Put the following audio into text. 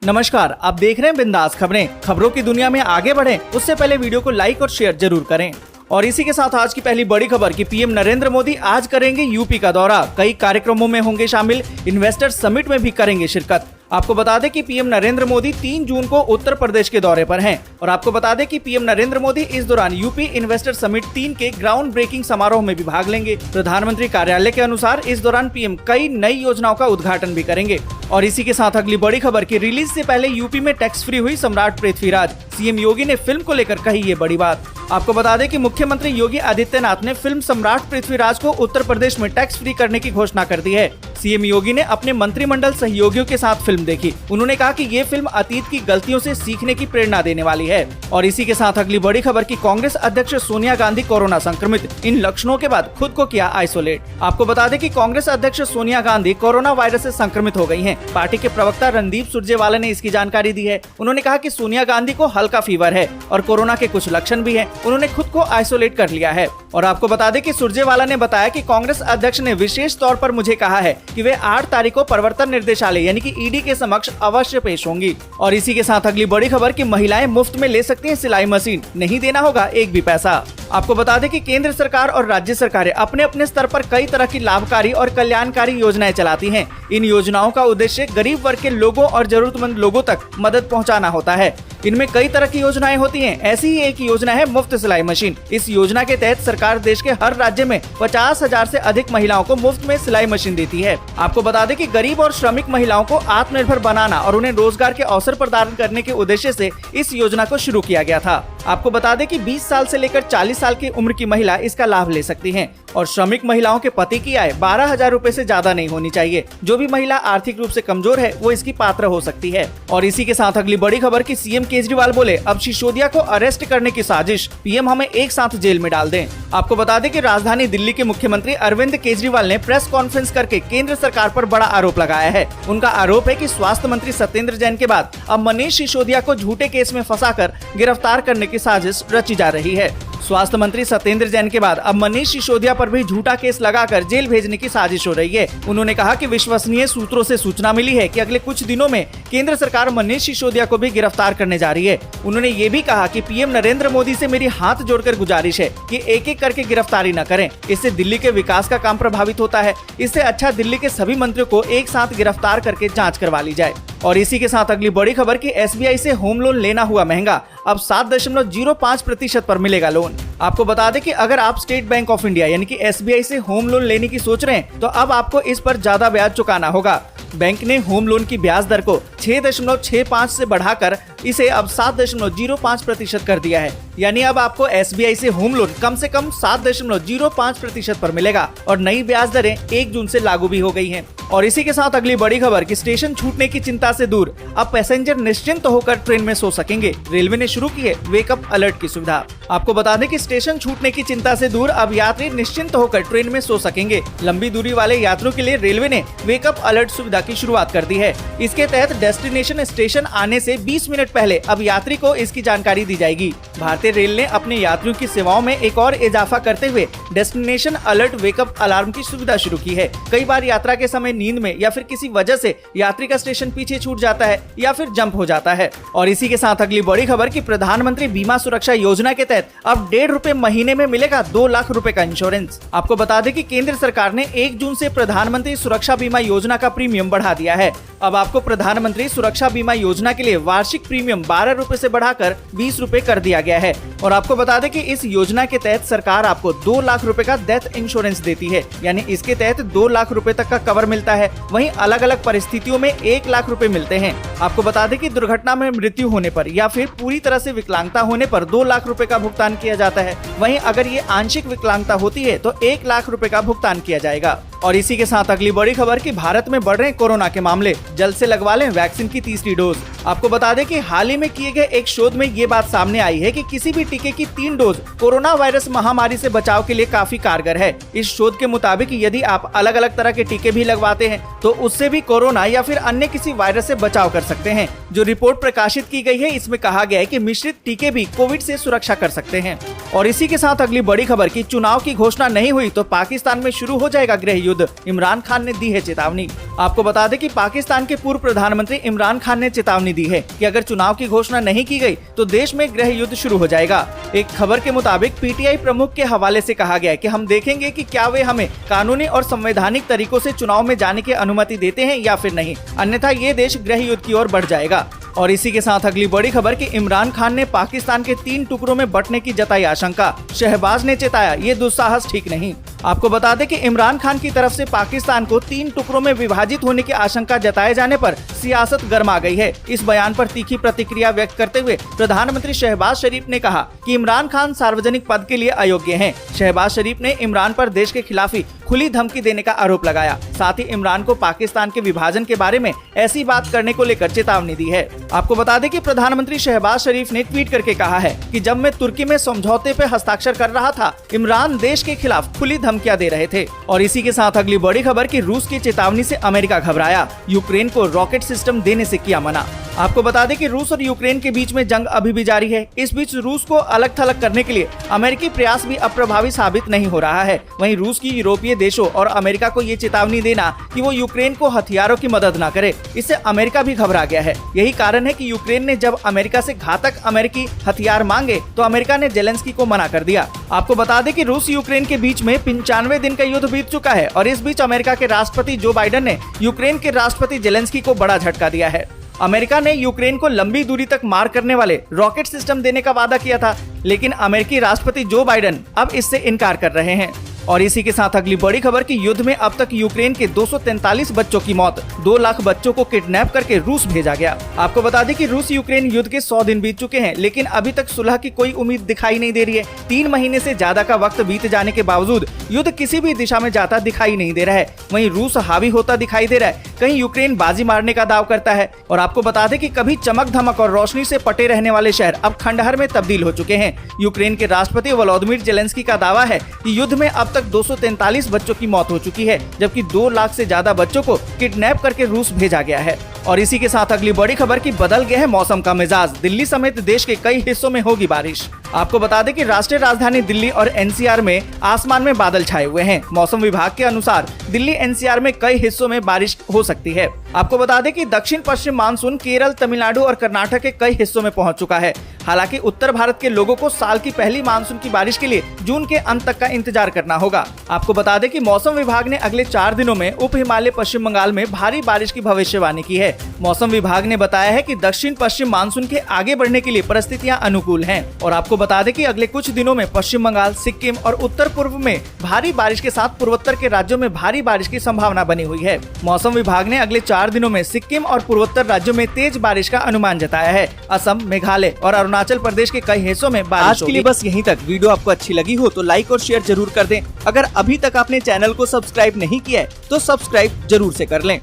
नमस्कार, आप देख रहे हैं बिंदास खबरें। खबरों की दुनिया में आगे बढ़ें उससे पहले वीडियो को लाइक और शेयर जरूर करें। और इसी के साथ आज की पहली बड़ी खबर कि पीएम नरेंद्र मोदी आज करेंगे यूपी का दौरा। कई कार्यक्रमों में होंगे शामिल, इन्वेस्टर समिट में भी करेंगे शिरकत। आपको बता दें कि पीएम नरेंद्र मोदी 3 जून को उत्तर प्रदेश के दौरे पर हैं। और आपको बता दें कि पीएम नरेंद्र मोदी इस दौरान यूपी इन्वेस्टर समिट 3 के ग्राउंड ब्रेकिंग समारोह में भी भाग लेंगे। प्रधानमंत्री कार्यालय के अनुसार इस दौरान पीएम कई नई योजनाओं का उद्घाटन भी करेंगे। और इसी के साथ अगली बड़ी खबर की रिलीज से पहले यूपी में टैक्स फ्री हुई सम्राट पृथ्वीराज। सीएम योगी ने फिल्म को लेकर कही ये बड़ी बात। आपको बता दें कि मुख्यमंत्री योगी आदित्यनाथ ने फिल्म सम्राट पृथ्वीराज को उत्तर प्रदेश में टैक्स फ्री करने की घोषणा कर दी है। सीएम योगी ने अपने मंत्रिमंडल सहयोगियों के साथ फिल्म देखी। उन्होंने कहा कि ये फिल्म अतीत की गलतियों से सीखने की प्रेरणा देने वाली है। और इसी के साथ अगली बड़ी खबर की कांग्रेस अध्यक्ष सोनिया गांधी कोरोना संक्रमित, इन लक्षणों के बाद खुद को किया आइसोलेट। आपको बता दें कि कांग्रेस अध्यक्ष सोनिया गांधी कोरोना वायरस से संक्रमित हो गई हैं। पार्टी के प्रवक्ता रणदीप सुरजेवाला ने इसकी जानकारी दी है। उन्होंने कहा कि सोनिया गांधी को हल्का फीवर है और कोरोना के कुछ लक्षण भी हैं। उन्होंने खुद को आइसोलेट कर लिया है। और आपको बता दें कि सुरजेवाला ने बताया कि कांग्रेस अध्यक्ष ने विशेष तौर पर मुझे कहा है कि वे 8 तारीख को प्रवर्तन निर्देशालय यानी कि ईडी के समक्ष अवश्य पेश होंगी। और इसी के साथ अगली बड़ी खबर कि महिलाएं मुफ्त में ले सकती हैं सिलाई मशीन, नहीं देना होगा एक भी पैसा। आपको बता दें कि केंद्र सरकार और राज्य सरकारें अपने अपने स्तर पर कई तरह की लाभकारी और कल्याणकारी योजनाएं चलाती हैं। इन योजनाओं का उद्देश्य गरीब वर्ग के लोगों और जरूरतमंद लोगों तक मदद पहुंचाना होता है। इनमें कई तरह की योजनाएं होती हैं। ऐसी ही एक योजना है मुफ्त सिलाई मशीन। इस योजना के तहत सरकार देश के हर राज्य में 50,000 से अधिक महिलाओं को मुफ्त में सिलाई मशीन देती है। आपको बता दें कि गरीब और श्रमिक महिलाओं को आत्मनिर्भर बनाना और उन्हें रोजगार के अवसर प्रदान करने के उद्देश्य से इस योजना को शुरू किया गया था। आपको बता दें कि 20 साल से लेकर 40 साल की उम्र की महिला इसका लाभ ले सकती हैं। और श्रमिक महिलाओं के पति की आय 12,000 रूपए से ज्यादा नहीं होनी चाहिए। जो भी महिला आर्थिक रूप से कमजोर है वो इसकी पात्र हो सकती है। और इसी के साथ अगली बड़ी खबर की सीएम केजरीवाल बोले, अब सिसोदिया को अरेस्ट करने की साजिश, पीएम हमें एक साथ जेल में डाल दें। आपको बता दें कि राजधानी दिल्ली के मुख्यमंत्री अरविंद केजरीवाल ने प्रेस कॉन्फ्रेंस करके केंद्र सरकार पर बड़ा आरोप लगाया है। उनका आरोप है कि स्वास्थ्य मंत्री सत्येंद्र जैन के बाद अब मनीष सिसोदिया को झूठे केस में फंसाकर गिरफ्तार करने की साजिश रची जा रही है। स्वास्थ्य मंत्री सत्येंद्र जैन के बाद अब मनीष सिसोदिया पर भी झूठा केस लगाकर जेल भेजने की साजिश हो रही है। उन्होंने कहा कि विश्वसनीय सूत्रों से सूचना मिली है कि अगले कुछ दिनों में केंद्र सरकार मनीष सिसोदिया को भी गिरफ्तार करने जा रही है। उन्होंने ये भी कहा कि पीएम नरेंद्र मोदी से मेरी हाथ जोड़कर गुजारिश है कि एक एक करके गिरफ्तारी न करें। इससे दिल्ली के विकास का काम प्रभावित होता है। इससे अच्छा दिल्ली के सभी मंत्रियों को एक साथ गिरफ्तार करके जाँच करवा ली जाए। और इसी के साथ अगली बड़ी खबर की एसबीआई से होम लोन लेना हुआ महंगा, अब 7.05% पर मिलेगा लोन। आपको बता दें कि अगर आप स्टेट बैंक ऑफ इंडिया यानी कि एसबीआई से होम लोन लेने की सोच रहे हैं तो अब आपको इस पर ज्यादा ब्याज चुकाना होगा। बैंक ने होम लोन की ब्याज दर को 6.65 से बढ़ाकर इसे अब 7.05% कर दिया है। यानी अब आपको एसबीआई से होम लोन कम से कम 7.05% पर मिलेगा। और नई ब्याज दरें 1 जून से लागू भी हो गई हैं। और इसी के साथ अगली बड़ी खबर कि स्टेशन छूटने की चिंता से दूर, अब पैसेंजर निश्चिंत होकर ट्रेन में सो सकेंगे। रेलवे ने शुरू की है वेकअप अलर्ट की सुविधा। आपको बता दें कि स्टेशन छूटने की चिंता से दूर अब यात्री निश्चिंत होकर ट्रेन में सो सकेंगे। लंबी दूरी वाले यात्रियों के लिए रेलवे ने वेकअप अलर्ट सुविधा की शुरुआत कर दी है। इसके तहत डेस्टिनेशन स्टेशन आने से 20 मिनट पहले अब यात्री को इसकी जानकारी दी जाएगी। भारतीय रेल ने अपने यात्रियों की सेवाओं में एक और इजाफा करते हुए डेस्टिनेशन अलर्ट वेकअप अलार्म की सुविधा शुरू की है। कई बार यात्रा के समय नींद में या फिर किसी वजह से यात्री का स्टेशन पीछे छूट जाता है या फिर जंप हो जाता है। और इसी के साथ अगली बड़ी खबर कि प्रधानमंत्री बीमा सुरक्षा योजना के तहत अब 1.5 रुपए महीने में मिलेगा 2 लाख रुपए का इंश्योरेंस। आपको बता दें कि केंद्र सरकार ने 1 जून से प्रधानमंत्री सुरक्षा बीमा योजना का प्रीमियम बढ़ा दिया है। अब आपको प्रधानमंत्री सुरक्षा बीमा योजना के लिए वार्षिक प्रीमियम 12 रुपए से बढ़ाकर 20 रुपए कर दिया गया है। और आपको बता दें कि इस योजना के तहत सरकार आपको 2 लाख रुपए का डेथ इंश्योरेंस देती है। यानी इसके तहत 2 लाख रुपए तक का कवर मिलता है। वहीं अलग अलग परिस्थितियों में 1 लाख रुपए मिलते हैं। आपको बता दें कि दुर्घटना में मृत्यु होने पर या फिर पूरी तरह से विकलांगता होने पर 2 लाख रुपए का भुगतान किया जाता है। वहीं अगर ये आंशिक विकलांगता होती है तो 1 लाख रुपए का भुगतान किया जाएगा। और इसी के साथ अगली बड़ी खबर कि भारत में बढ़ रहे कोरोना के मामले, जल्द से लगवा लें वैक्सीन की तीसरी डोज। आपको बता दें कि हाल ही में किए गए एक शोध में ये बात सामने आई है कि किसी भी टीके की 3 डोज कोरोना वायरस महामारी से बचाव के लिए काफी कारगर है। इस शोध के मुताबिक यदि आप अलग अलग तरह के टीके भी लगवाते हैं तो उससे भी कोरोना या फिर अन्य किसी वायरस से बचाव कर सकते हैं। जो रिपोर्ट प्रकाशित की गई है इसमें कहा गया है कि मिश्रित टीके भी कोविड से सुरक्षा कर सकते हैं। और इसी के साथ अगली बड़ी खबर की चुनाव की घोषणा नहीं हुई तो पाकिस्तान में शुरू हो जाएगा गृह युद्ध। युद्ध, इमरान खान ने दी है चेतावनी। आपको बता दें कि पाकिस्तान के पूर्व प्रधानमंत्री इमरान खान ने चेतावनी दी है कि अगर चुनाव की घोषणा नहीं की गई तो देश में गृह युद्ध शुरू हो जाएगा। एक खबर के मुताबिक पीटीआई प्रमुख के हवाले से कहा गया है कि हम देखेंगे कि क्या वे हमें कानूनी और संवैधानिक तरीकों से चुनाव में जाने की अनुमति देते हैं या फिर नहीं, अन्यथा ये देश गृह युद्ध की ओर बढ़ जाएगा। और इसी के साथ अगली बड़ी खबर कि इमरान खान ने पाकिस्तान के 3 टुकड़ों में बंटने की जताई आशंका। शहबाज ने चेताया ये दुस्साहस ठीक नहीं। आपको बता दें कि इमरान खान की तरफ से पाकिस्तान को 3 टुकड़ों में विभाजित होने की आशंका जताए जाने पर सियासत गर्मा गई है। इस बयान पर तीखी प्रतिक्रिया व्यक्त करते हुए प्रधानमंत्री शहबाज शरीफ ने कहा कि इमरान खान सार्वजनिक पद के लिए अयोग्य हैं। शहबाज शरीफ ने इमरान पर देश के खिलाफ खुली धमकी देने का आरोप लगाया। साथ ही इमरान को पाकिस्तान के विभाजन के बारे में ऐसी बात करने को लेकर चेतावनी दी है। आपको बता दें कि प्रधानमंत्री शहबाज शरीफ ने ट्वीट करके कहा है कि जब मैं तुर्की में समझौते पे हस्ताक्षर कर रहा था, इमरान देश के खिलाफ खुली धमकियां दे रहे थे। और इसी के साथ अगली बड़ी खबर कि रूस की चेतावनी से अमेरिका घबराया, यूक्रेन को रॉकेट सिस्टम देने से किया मना। आपको बता दें कि रूस और यूक्रेन के बीच में जंग अभी भी जारी है। इस बीच रूस को अलग थलग करने के लिए अमेरिकी प्रयास भी अप्रभावी साबित नहीं हो रहा है। वहीं रूस की यूरोपीय देशों और अमेरिका को ये चेतावनी देना कि वो यूक्रेन को हथियारों की मदद न करे, इससे अमेरिका भी घबरा गया है। यही कारण है कि यूक्रेन ने जब अमेरिका से घातक अमेरिकी हथियार मांगे तो अमेरिका ने जेलेंस्की को मना कर दिया। आपको बता दें कि रूस यूक्रेन के बीच में 95 दिन का युद्ध बीत चुका है और इस बीच अमेरिका के राष्ट्रपति जो बाइडेन ने यूक्रेन के राष्ट्रपति जेलेंस्की को बड़ा झटका दिया है। अमेरिका ने यूक्रेन को लंबी दूरी तक मार करने वाले रॉकेट सिस्टम देने का वादा किया था, लेकिन अमेरिकी राष्ट्रपति जो बाइडेन अब इससे इनकार कर रहे हैं। और इसी के साथ अगली बड़ी खबर कि युद्ध में अब तक यूक्रेन के 243 बच्चों की मौत, 2 लाख बच्चों को किडनैप करके रूस भेजा गया। आपको बता दें कि रूस यूक्रेन युद्ध के 100 दिन बीत चुके हैं, लेकिन अभी तक सुलह की कोई उम्मीद दिखाई नहीं दे रही है। 3 महीने से ज्यादा का वक्त बीत जाने के बावजूद युद्ध किसी भी दिशा में जाता दिखाई नहीं दे रहा है। वहीं रूस हावी होता दिखाई दे रहा है, कहीं यूक्रेन बाजी मारने का दाव करता है। और आपको बता दें कि कभी चमक धमक और रोशनी से पटे रहने वाले शहर अब खंडहर में तब्दील हो चुके हैं। यूक्रेन के राष्ट्रपति वोलोदिमीर जेलेंस्की का दावा है कि युद्ध में अब तक 243 बच्चों की मौत हो चुकी है, जबकि 2 लाख से ज्यादा बच्चों को किडनैप करके रूस भेजा गया है। और इसी के साथ अगली बड़ी खबर कि बदल गया है मौसम का मिजाज, दिल्ली समेत देश के कई हिस्सों में होगी बारिश। आपको बता दें कि राष्ट्रीय राजधानी दिल्ली और एनसीआर में आसमान में बादल छाए हुए हैं। मौसम विभाग के अनुसार दिल्ली एनसीआर में कई हिस्सों में बारिश हो सकती है। आपको बता दें कि दक्षिण पश्चिम मानसून केरल, तमिलनाडु और कर्नाटक के कई हिस्सों में पहुंच चुका है। हालांकि उत्तर भारत के लोगों को साल की पहली मानसून की बारिश के लिए जून के अंत तक का इंतजार करना होगा। आपको बता दें कि मौसम विभाग ने अगले 4 दिनों में उप हिमालय पश्चिम बंगाल में भारी बारिश की भविष्यवाणी की है। मौसम विभाग ने बताया है कि दक्षिण पश्चिम मानसून के आगे बढ़ने के लिए परिस्थितियां अनुकूल हैं। और आपको बता दें कि अगले कुछ दिनों में पश्चिम बंगाल, सिक्किम और उत्तर पूर्व में भारी बारिश के साथ पूर्वोत्तर के राज्यों में भारी बारिश की संभावना बनी हुई है। मौसम विभाग ने अगले 4 दिनों में सिक्किम और पूर्वोत्तर राज्यों में तेज बारिश का अनुमान जताया है। असम, मेघालय और अरुणाचल प्रदेश के कई हिस्सों में बारिश आज के लिए बस यहीं तक। वीडियो आपको अच्छी लगी हो तो लाइक और शेयर जरूर कर दें। अगर अभी तक आपने चैनल को सब्सक्राइब नहीं किया है तो सब्सक्राइब जरूर से कर लें।